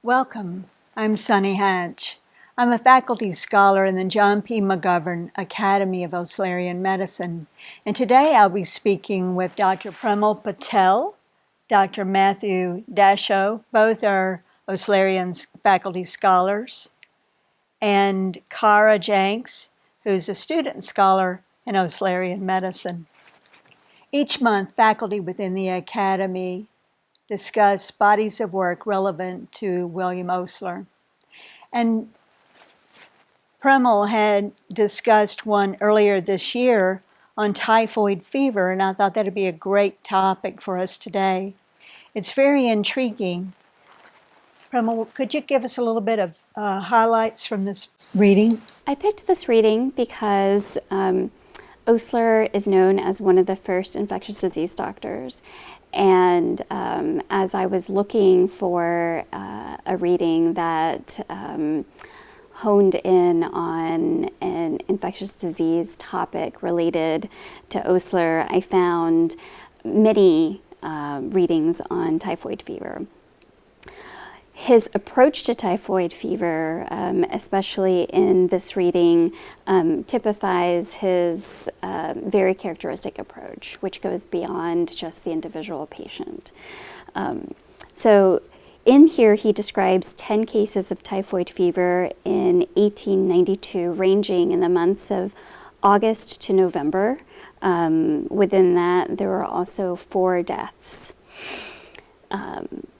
Welcome. I'm Sunny Hatch. I'm a faculty scholar in the John P. McGovern Academy of Oslerian Medicine, and today I'll be speaking with Dr. Premal Patel, Dr. Matthew Dasho, both are Oslerian faculty scholars, and Kara Jenks, who's a student scholar in Oslerian medicine. Each month, faculty within the Academy discuss bodies of work relevant to William Osler. And Premal had discussed one earlier this year on typhoid fever, and I thought that'd be a great topic for us today. It's very intriguing. Premal, could you give us a little bit of highlights from this reading? I picked this reading because Osler is known as one of the first infectious disease doctors. And as I was looking for a reading that honed in on an infectious disease topic related to Osler, I found many readings on typhoid fever. His approach to typhoid fever, especially in this reading, typifies his very characteristic approach, which goes beyond just the individual patient. So in here, he describes 10 cases of typhoid fever in 1892, ranging in the months of August to November. Within that, there were also 4 deaths.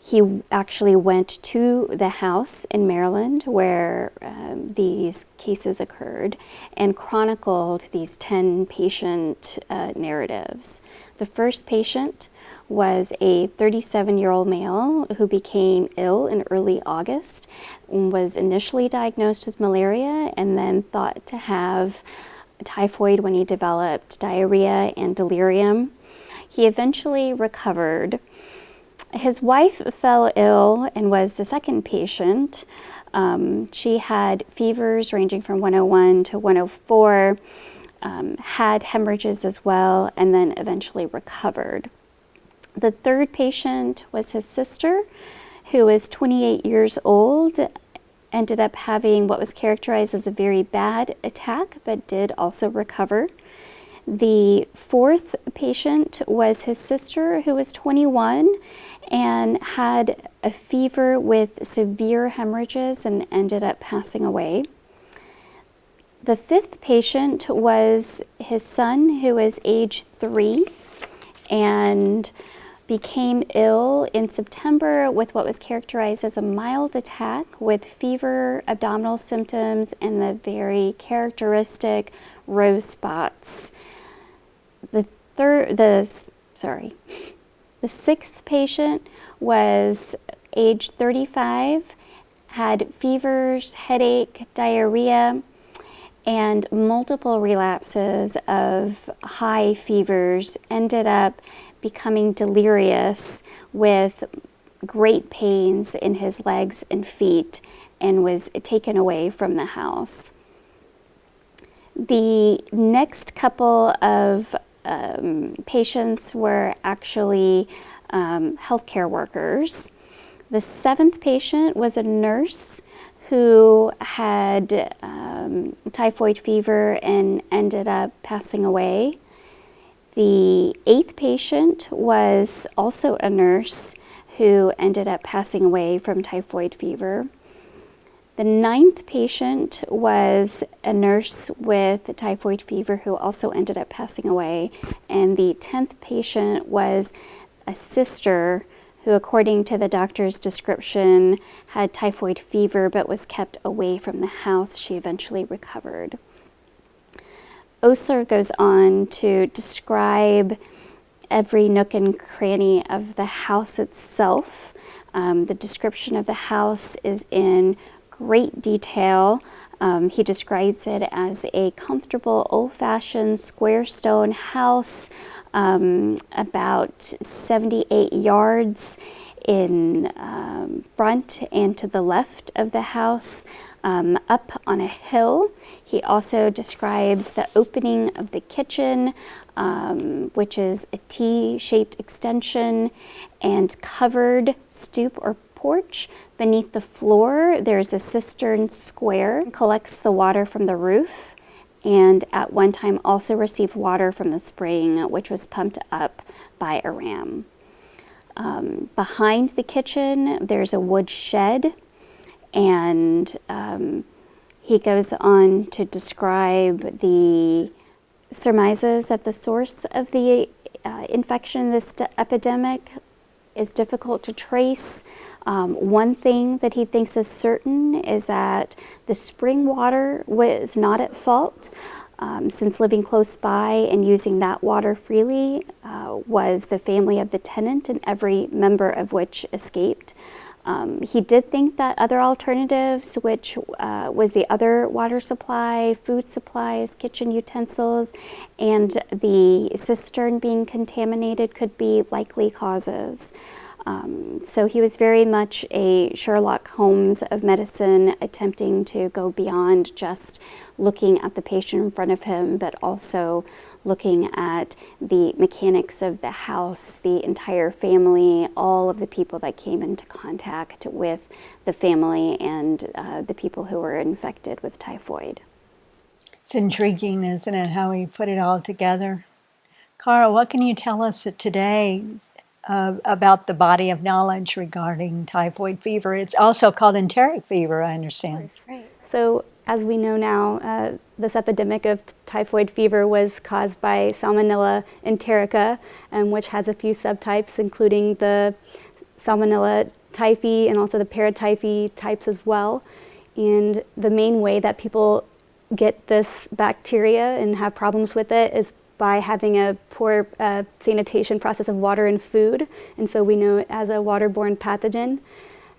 He actually went to the house in Maryland where these cases occurred and chronicled these 10 patient narratives. The first patient was a 37-year-old male who became ill in early August and was initially diagnosed with malaria and then thought to have typhoid when he developed diarrhea and delirium. He eventually recovered. His wife fell ill and was the second patient. She had fevers ranging from 101 to 104, had hemorrhages as well, and then eventually recovered. The third patient was his sister, who was 28 years old, ended up having what was characterized as a very bad attack, but did also recover. The fourth patient was his sister, who was 21 and had a fever with severe hemorrhages and ended up passing away. The fifth patient was his son, who was age 3 and became ill in September with what was characterized as a mild attack with fever, abdominal symptoms, and the very characteristic rose spots. The sixth patient was age 35, had fevers, headache, diarrhea, and multiple relapses of high fevers, ended up becoming delirious with great pains in his legs and feet, and was taken away from the house. The next couple of patients were actually healthcare workers. The seventh patient was a nurse who had typhoid fever and ended up passing away. The eighth patient was also a nurse who ended up passing away from typhoid fever. The ninth patient was a nurse with typhoid fever who also ended up passing away. And the 10th patient was a sister who, according to the doctor's description, had typhoid fever but was kept away from the house. She eventually recovered. Osler goes on to describe every nook and cranny of the house itself. The description of the house is in great detail. He describes it as a comfortable, old-fashioned square stone house, about 78 yards in front and to the left of the house, up on a hill. He also describes the opening of the kitchen, which is a T-shaped extension, and covered stoop or porch. Beneath the floor, there's a cistern square, collects the water from the roof, and at one time also received water from the spring, which was pumped up by a ram. Behind the kitchen, there's a wood shed, and he goes on to describe the surmises that the source of the infection, this epidemic, is difficult to trace. One thing that he thinks is certain is that the spring water was not at fault, since living close by and using that water freely was the family of the tenant, and every member of which escaped. He did think that other alternatives, which was the other water supply, food supplies, kitchen utensils, and the cistern being contaminated, could be likely causes. So he was very much a Sherlock Holmes of medicine, attempting to go beyond just looking at the patient in front of him, but also looking at the mechanics of the house, the entire family, all of the people that came into contact with the family and the people who were infected with typhoid. It's intriguing, isn't it, how he put it all together? Carl, what can you tell us today about the body of knowledge regarding typhoid fever? It's also called enteric fever, I understand. Right. So, as we know now, this epidemic of typhoid fever was caused by Salmonella enterica, which has a few subtypes, including the Salmonella typhi and also the paratyphi types as well. And the main way that people get this bacteria and have problems with it is by having a poor sanitation process of water and food. And so we know it as a waterborne pathogen,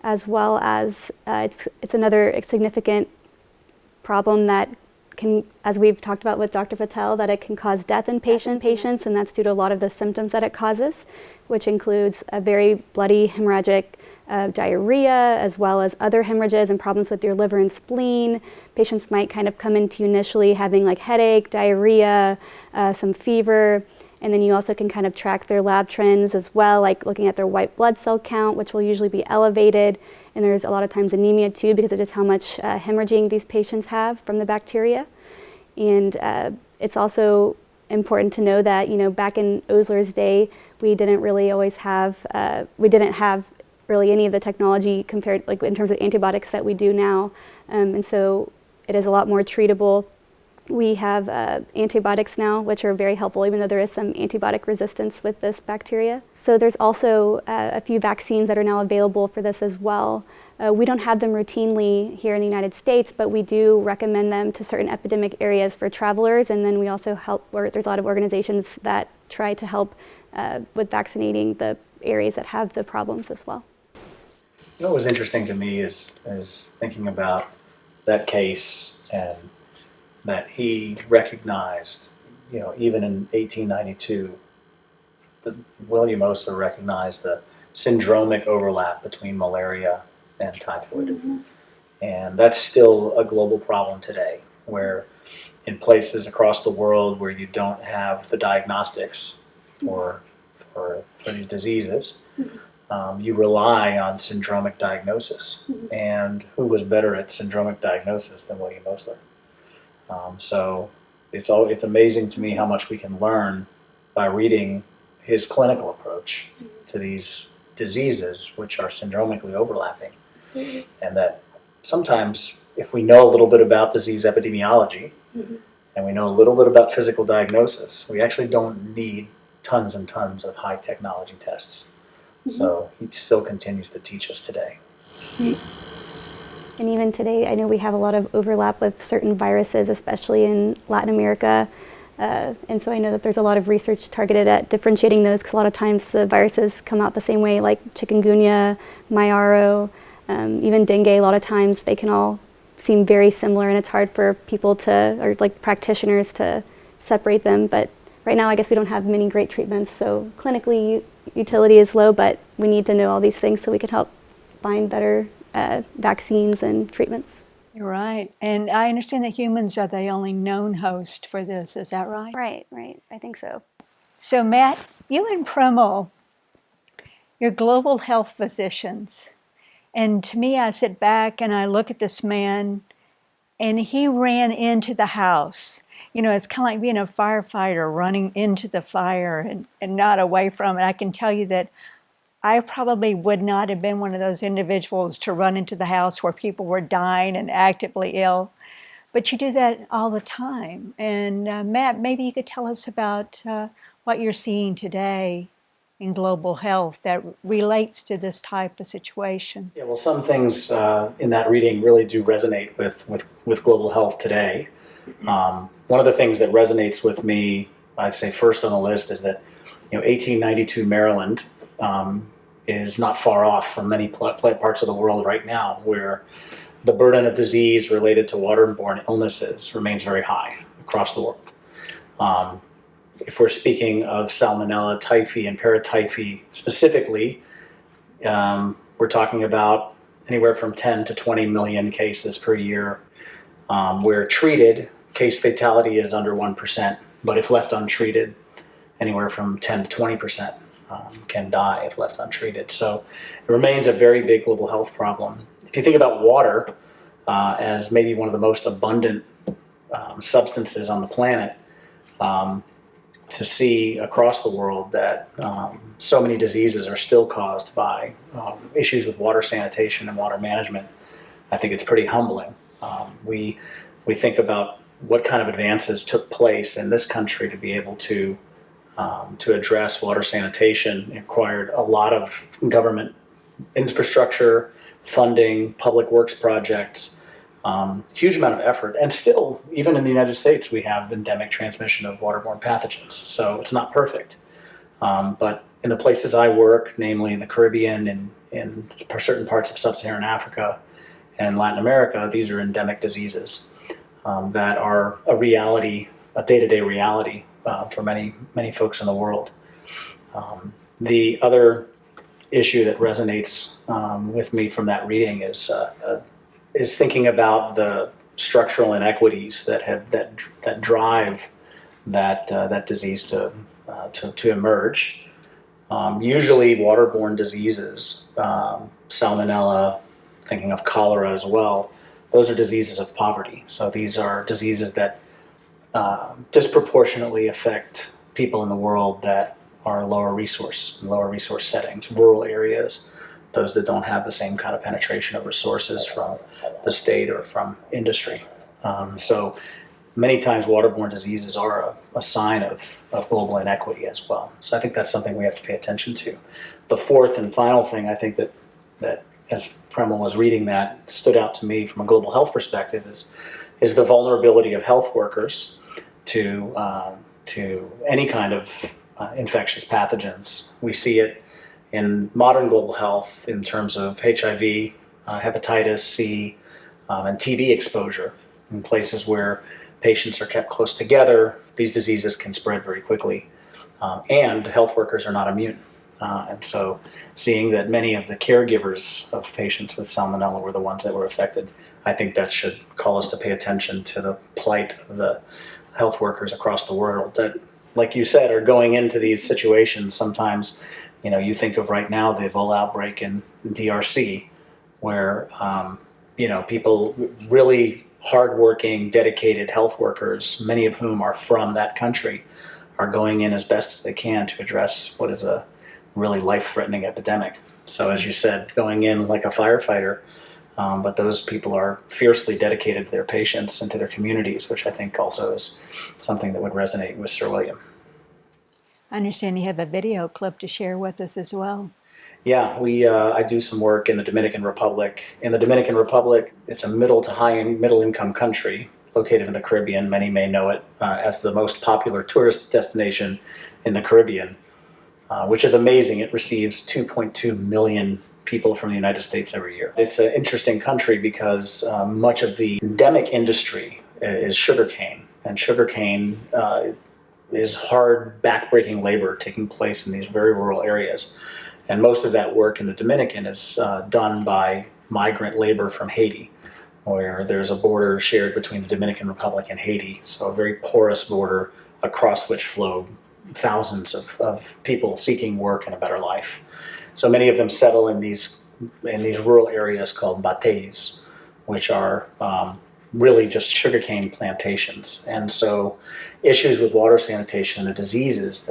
as well as it's another significant problem that can, as we've talked about with Dr. Patel, that it can cause death in patients, and that's due to a lot of the symptoms that it causes, which includes a very bloody hemorrhagic diarrhea, as well as other hemorrhages and problems with your liver and spleen. Patients might kind of come into you initially having like headache, diarrhea, some fever, and then you also can kind of track their lab trends as well, like looking at their white blood cell count, which will usually be elevated. And there's a lot of times anemia too, because of just how much hemorrhaging these patients have from the bacteria. And it's also important to know that, you know, back in Osler's day, we didn't really always have, really any of the technology compared, like in terms of antibiotics that we do now. And so it is a lot more treatable. We have antibiotics now, which are very helpful, even though there is some antibiotic resistance with this bacteria. So there's also a few vaccines that are now available for this as well. We don't have them routinely here in the United States, but we do recommend them to certain epidemic areas for travelers. And then we also help, or there's a lot of organizations that try to help with vaccinating the areas that have the problems as well. You know what was interesting to me is thinking about that case, and that he recognized, you know, even in 1892, William Osler recognized the syndromic overlap between malaria and typhoid. Mm-hmm. And that's still a global problem today, where in places across the world where you don't have the diagnostics for these diseases, you rely on syndromic diagnosis. Mm-hmm. And who was better at syndromic diagnosis than William Osler? So it's amazing to me how much we can learn by reading his clinical approach to these diseases, which are syndromically overlapping. Mm-hmm. And that sometimes if we know a little bit about disease epidemiology, mm-hmm. and we know a little bit about physical diagnosis, we actually don't need tons and tons of high technology tests. Mm-hmm. So he still continues to teach us today. Mm-hmm. And even today, I know we have a lot of overlap with certain viruses, especially in Latin America. And so I know that there's a lot of research targeted at differentiating those, because a lot of times the viruses come out the same way, like chikungunya, Mayaro, even dengue. A lot of times they can all seem very similar, and it's hard for people to, or like practitioners, to separate them. But right now, I guess we don't have many great treatments. So clinically, utility is low, but we need to know all these things so we can help find better vaccines and treatments. You're right. And I understand that humans are the only known host for this. Is that right? Right. I think so. So, Matt, you and Premel, you're global health physicians. And to me, I sit back and I look at this man, and he ran into the house. You know, it's kind of like being a firefighter running into the fire and not away from it. I can tell you that I probably would not have been one of those individuals to run into the house where people were dying and actively ill. But you do that all the time. And Matt, maybe you could tell us about what you're seeing today in global health that relates to this type of situation. Yeah, well, some things in that reading really do resonate with global health today. One of the things that resonates with me, I'd say first on the list, is that 1892 Maryland is not far off from many parts of the world right now, where the burden of disease related to waterborne illnesses remains very high across the world. If we're speaking of Salmonella typhi and paratyphi specifically, we're talking about anywhere from 10 to 20 million cases per year. Where treated, case fatality is under 1%, but if left untreated, anywhere from 10 to 20% can die if left untreated. So it remains a very big global health problem. If you think about water as maybe one of the most abundant substances on the planet, to see across the world that so many diseases are still caused by issues with water sanitation and water management, I think it's pretty humbling. We think about what kind of advances took place in this country to be able to address water sanitation. It required a lot of government infrastructure, funding, public works projects, huge amount of effort. And still, even in the United States, we have endemic transmission of waterborne pathogens. So it's not perfect. But in the places I work, namely in the Caribbean and in certain parts of sub-Saharan Africa and Latin America, these are endemic diseases that are a reality, a day-to-day reality for many folks in the world. The other issue that resonates with me from that reading is thinking about the structural inequities that drive that disease to emerge. Usually, waterborne diseases, salmonella, thinking of cholera as well, those are diseases of poverty. So these are diseases that disproportionately affect people in the world that are lower resource settings, rural areas, those that don't have the same kind of penetration of resources from the state or from industry. So many times waterborne diseases are a sign of global inequity as well. So I think that's something we have to pay attention to. The fourth and final thing I think that as Premal was reading that stood out to me from a global health perspective is the vulnerability of health workers to any kind of infectious pathogens. We see it in modern global health in terms of HIV, hepatitis C, and TB exposure. In places where patients are kept close together, these diseases can spread very quickly, and health workers are not immune. And so seeing that many of the caregivers of patients with salmonella were the ones that were affected, I think that should call us to pay attention to the plight of the health workers across the world that, like you said, are going into these situations. Sometimes, you think of right now the Ebola outbreak in DRC, where, people, really hardworking, dedicated health workers, many of whom are from that country, are going in as best as they can to address what is a really life-threatening epidemic. So as you said, going in like a firefighter, but those people are fiercely dedicated to their patients and to their communities, which I think also is something that would resonate with Sir William. I understand you have a video clip to share with us as well. Yeah, I do some work in the Dominican Republic. In the Dominican Republic, it's a middle to high middle income country located in the Caribbean. Many may know it as the most popular tourist destination in the Caribbean, which is amazing. It receives 2.2 million people from the United States every year. It's an interesting country because much of the endemic industry is sugarcane, and sugarcane is hard, backbreaking labor taking place in these very rural areas. And most of that work in the Dominican is done by migrant labor from Haiti, where there's a border shared between the Dominican Republic and Haiti, so a very porous border across which flow thousands of people seeking work and a better life. So many of them settle in these in these rural areas called bates, which are really just sugarcane plantations. And so issues with water sanitation and the diseases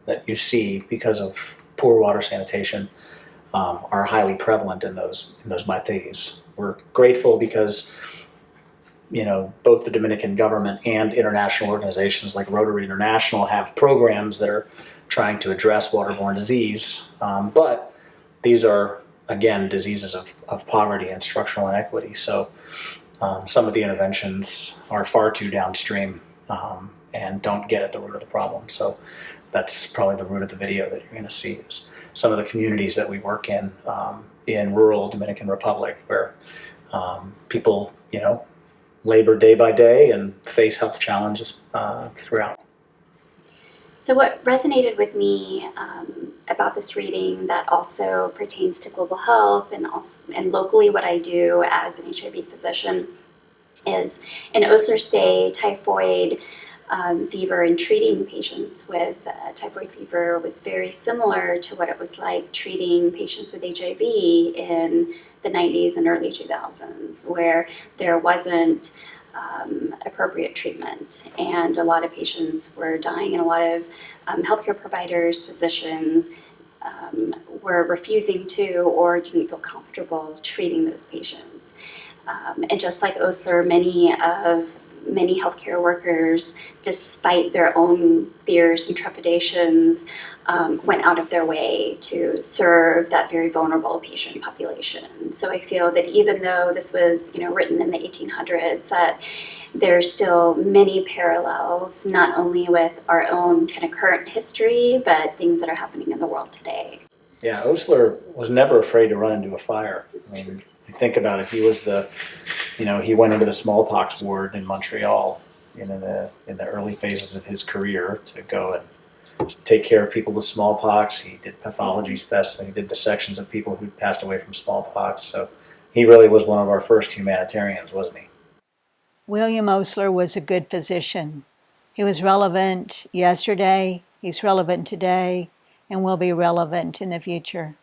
that you see because of poor water sanitation are highly prevalent in those bates. We're grateful because both the Dominican government and international organizations like Rotary International have programs that are trying to address waterborne disease. But these are, again, diseases of poverty and structural inequity. So some of the interventions are far too downstream and don't get at the root of the problem. So that's probably the root of the video that you're going to see is some of the communities that we work in rural Dominican Republic, where people, labor day by day and face health challenges throughout. So what resonated with me about this reading that also pertains to global health and locally what I do as an HIV physician is in Osler's day, typhoid fever and treating patients with typhoid fever was very similar to what it was like treating patients with HIV in the 90s and early 2000s, where there wasn't appropriate treatment, and a lot of patients were dying, and a lot of healthcare providers, physicians were refusing to or didn't feel comfortable treating those patients. And just like Osler, many healthcare workers, despite their own fears and trepidations, went out of their way to serve that very vulnerable patient population. So I feel that even though this was, written in the 1800s, that there's still many parallels, not only with our own kind of current history, but things that are happening in the world today. Yeah, Osler was never afraid to run into a fire. I mean, if you think about it, he was he went into the smallpox ward in Montreal in the early phases of his career to go and take care of people with smallpox. He did pathology specimen. He did dissections of people who passed away from smallpox. So he really was one of our first humanitarians, wasn't he? William Osler was a good physician. He was relevant yesterday, he's relevant today, and will be relevant in the future.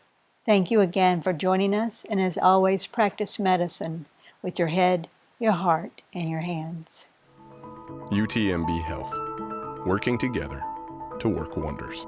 Thank you again for joining us, and as always, practice medicine with your head, your heart, and your hands. UTMB Health, working together to work wonders.